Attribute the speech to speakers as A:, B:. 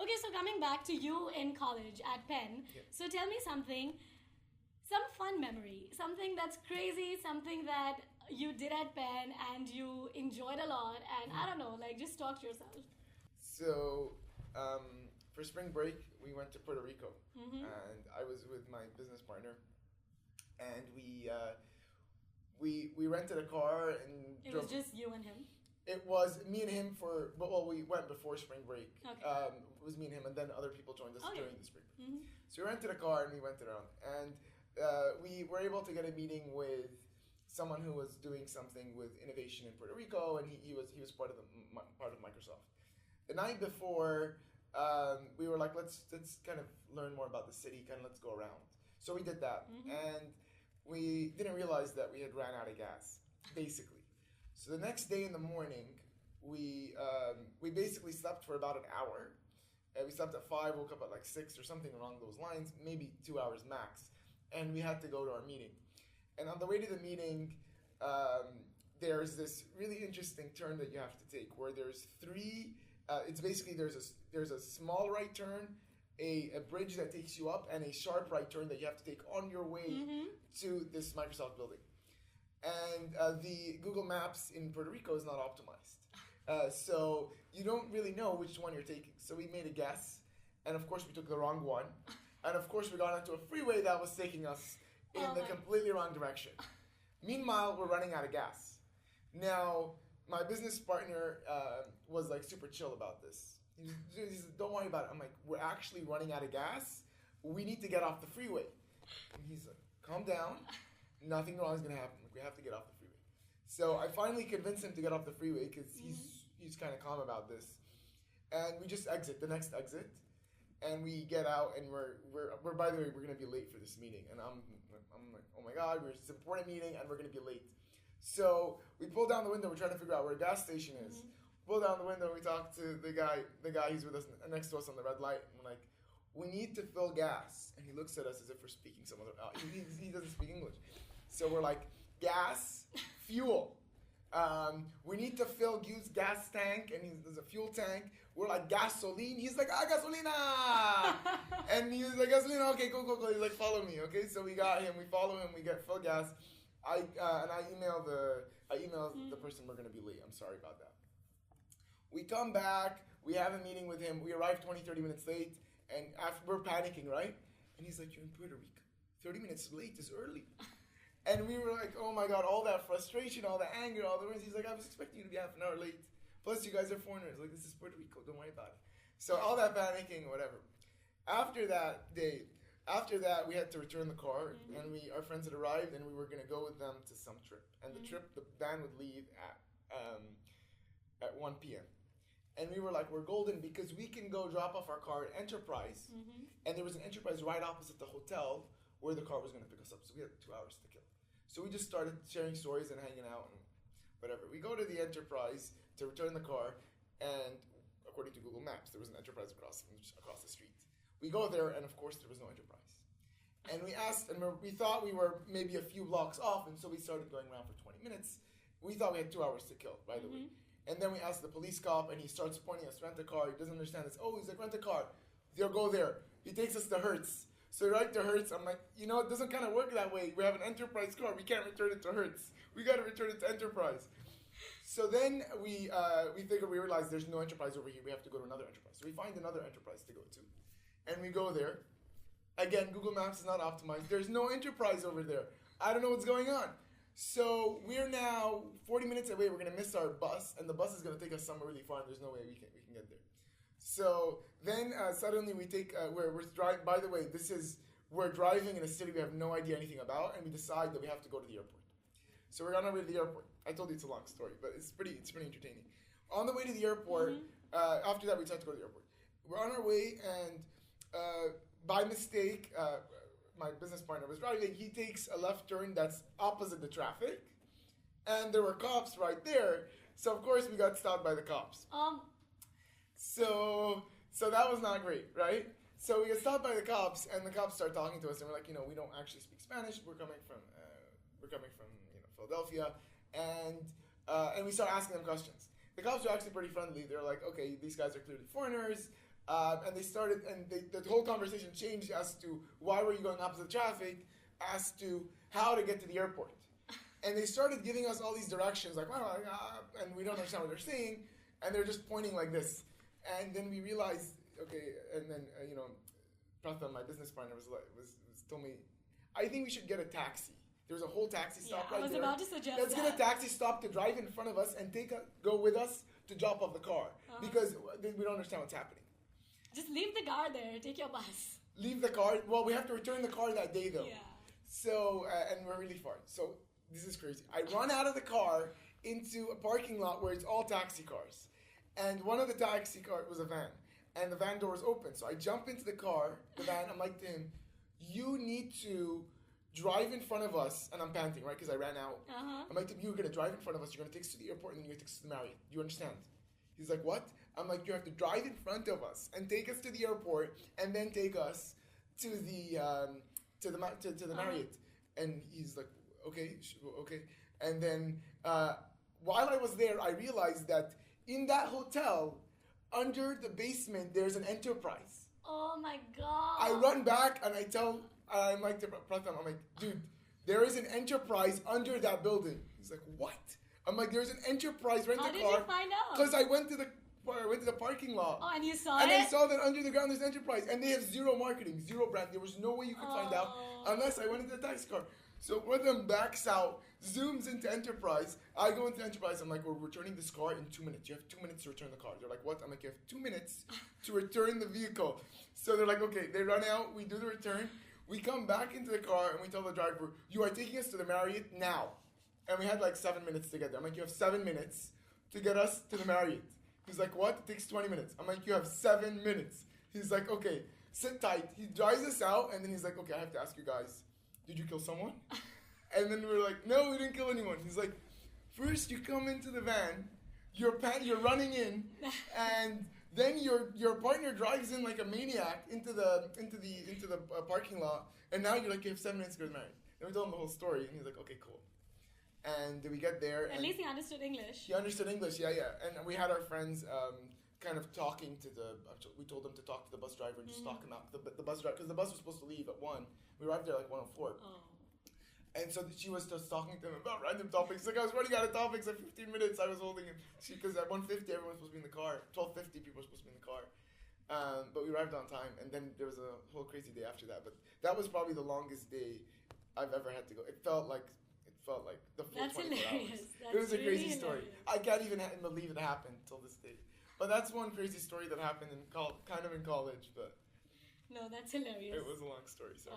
A: Okay, so coming back to you in college at Penn, so tell me something, some fun memory, something that's crazy, something that you did at Penn and you enjoyed a lot, and I don't know, like just talk to yourself.
B: So, for spring break, we went to Puerto Rico, and I was with my business partner, and we rented a car and
A: It was just you and him.
B: It was me and him well, we went before spring break.
A: Okay.
B: It was me and him, and then other people joined us during the spring break.
A: Mm-hmm.
B: So we rented a car and we went around, and we were able to get a meeting with someone who was doing something with innovation in Puerto Rico, and he was part of Microsoft. The night before, we were like, let's kind of learn more about the city, let's go around. So we did that, and we didn't realize that we had ran out of gas, basically. So the next day in the morning, we basically slept for about an hour. We slept at 5, woke up at like 6 or something along those lines, maybe 2 hours max. And we had to go to our meeting. And on the way to the meeting, there's this really interesting turn that you have to take where there's three, it's basically there's a small right turn, a bridge that takes you up, and a sharp right turn that you have to take on your way to this Microsoft building. And the Google Maps in Puerto Rico is not optimized. So you don't really know which one you're taking. So we made a guess, and of course we took the wrong one. And of course we got onto a freeway that was taking us in the completely wrong direction. Meanwhile, we're running out of gas. Now, my business partner was like super chill about this. He said, don't worry about it. I'm like, we're actually running out of gas. We need to get off the freeway. And he's like, calm down. Nothing wrong is going to happen. We have to get off the freeway. So I finally convinced him to get off the freeway because he's kind of calm about this. And we just exit, the next exit. And we get out, and we're by the way, we're going to be late for this meeting. And I'm like, oh my God, it's an important meeting, and we're going to be late. So we pull down the window. We're trying to figure out where a gas station is. Pull down the window. We talk to the guy who's with us next to us on the red light. And we're like, we need to fill gas. And he looks at us as if we're speaking some other. He doesn't speak English. So we're like, gas, fuel. We need to use gas tank, and there's a fuel tank. We're like, gasoline. He's like, gasolina. And he was like, gasolina. Okay, go. He's like, follow me. Okay, so we got him. We follow him. We get fill gas. I emailed the person we're gonna be late. I'm sorry about that. We come back. We have a meeting with him. We arrive 20, 30 minutes late, and after we're panicking, right? And he's like, you're in Puerto Rico. 30 minutes late is early. And we were like, oh my God, all that frustration, all the anger, all the words. He's like, I was expecting you to be half an hour late. Plus, you guys are foreigners. Like, this is Puerto Rico. Don't worry about it. So all that panicking, whatever. After that, we had to return the car, and our friends had arrived, and we were going to go with them to some trip. And the van would leave at 1 p.m. And we were like, we're golden because we can go drop off our car at Enterprise. And there was an Enterprise right opposite the hotel where the car was going to pick us up. So we had 2 hours to kill. So we just started sharing stories and hanging out and whatever. We go to the Enterprise to return the car, and according to Google Maps, there was an Enterprise across the street. We go there, and of course, there was no Enterprise. And we asked, and we thought we were maybe a few blocks off, and so we started going around for 20 minutes. We thought we had 2 hours to kill, by the way. And then we asked the police cop, and he starts pointing us, rent a car. He doesn't understand this. Oh, he's like, rent a car. Go there. He takes us to Hertz. So right to Hertz, I'm like, it doesn't kind of work that way. We have an Enterprise car. We can't return it to Hertz. We got to return it to Enterprise. So then we realize there's no Enterprise over here. We have to go to another Enterprise. So we find another Enterprise to go to. And we go there. Again, Google Maps is not optimized. There's no Enterprise over there. I don't know what's going on. So we're now 40 minutes away. We're going to miss our bus, and the bus is going to take us somewhere really far, and there's no way we can get there. So then suddenly we take, we're driving, by the way, we're driving in a city we have no idea anything about, and we decide that we have to go to the airport. So we're on our way to the airport. I told you it's a long story, but it's pretty entertaining. On the way to the airport, after that we decided to go to the airport. We're on our way, and by mistake, my business partner was driving. He takes a left turn that's opposite the traffic, and there were cops right there. So of course we got stopped by the cops. So that was not great, right? So we get stopped by the cops, and the cops start talking to us, and we're like, we don't actually speak Spanish. We're coming from Philadelphia, and we start asking them questions. The cops are actually pretty friendly. They're like, okay, these guys are clearly foreigners. And they started, and the whole conversation changed as to why were you going opposite traffic, as to how to get to the airport. And they started giving us all these directions, like, and we don't understand what they're saying, and they're just pointing like this. And then we realized, okay, and then, Pratham, my business partner, was told me, I think we should get a taxi. There's a whole taxi stop right there.
A: I was about to suggest
B: Let's get a taxi stop to drive in front of us and go with us to drop off the car, because we don't understand what's happening.
A: Just leave the car there. Take your bus.
B: Leave the car. Well, we have to return the car that day, though.
A: Yeah.
B: So, and we're really far. So, this is crazy. I run out of the car into a parking lot where it's all taxi cars. And one of the taxi cars was a van. And the van door was open. So, I jump into the van. I'm like to him, you need to drive in front of us. And I'm panting, right? Because I ran out. I'm like to him, you're going to drive in front of us. You're going to take us to the airport and then you're going to take us to the Marriott. Do you understand? He's like, what? I'm like, you have to drive in front of us and take us to the airport and then take us to the Marriott. And he's like, okay. And then while I was there, I realized that in that hotel, under the basement, there's an Enterprise.
A: Oh my God.
B: I run back and I'm like to Pratham, I'm like, dude, there is an Enterprise under that building. He's like, what? I'm like, there's an Enterprise rent-a-car.
A: How did you find out?
B: Because I went to the parking lot.
A: Oh, and you saw
B: and
A: it?
B: And I saw that under the ground there's Enterprise. And they have zero marketing, zero brand. There was no way you could find out unless I went into the taxi car. So one of them backs out, zooms into Enterprise. I go into Enterprise. I'm like, we're returning this car in 2 minutes. You have 2 minutes to return the car. They're like, what? I'm like, you have 2 minutes to return the vehicle. So they're like, okay. They run out. We do the return. We come back into the car and we tell the driver, you are taking us to the Marriott now. And we had like 7 minutes to get there. I'm like, you have 7 minutes to get us to the Marriott. He's like, what? It takes 20 minutes. I'm like, you have 7 minutes. He's like, okay, sit tight. He drives us out, and then he's like, okay, I have to ask you guys, did you kill someone? And then we're like, no, we didn't kill anyone. He's like, first you come into the van, you're running in, and then your partner drives in like a maniac into the parking lot, and now you're like, you have 7 minutes to go to the Marriott. And we told him the whole story, and he's like, okay, cool. And we get there.
A: At least he understood English.
B: He understood English, yeah. And we had our friends kind of talking to we told them to talk to the bus driver and just talk him out. The bus driver, because the bus was supposed to leave at 1. We arrived there like 1:04. And so she was just talking to him about random topics. Like, I was running out of topics at 15 minutes. I was holding him. Because at 1:50, everyone was supposed to be in the car. 12:50, people were supposed to be in the car. But we arrived on time. And then there was a whole crazy day after that. But that was probably the longest day I've ever had to go. It felt like the full 24 hours. It was a crazy story. I can't even believe it happened till this day. But that's one crazy story that happened in kind of in college. But
A: no, that's hilarious.
B: It was a long story. Sorry.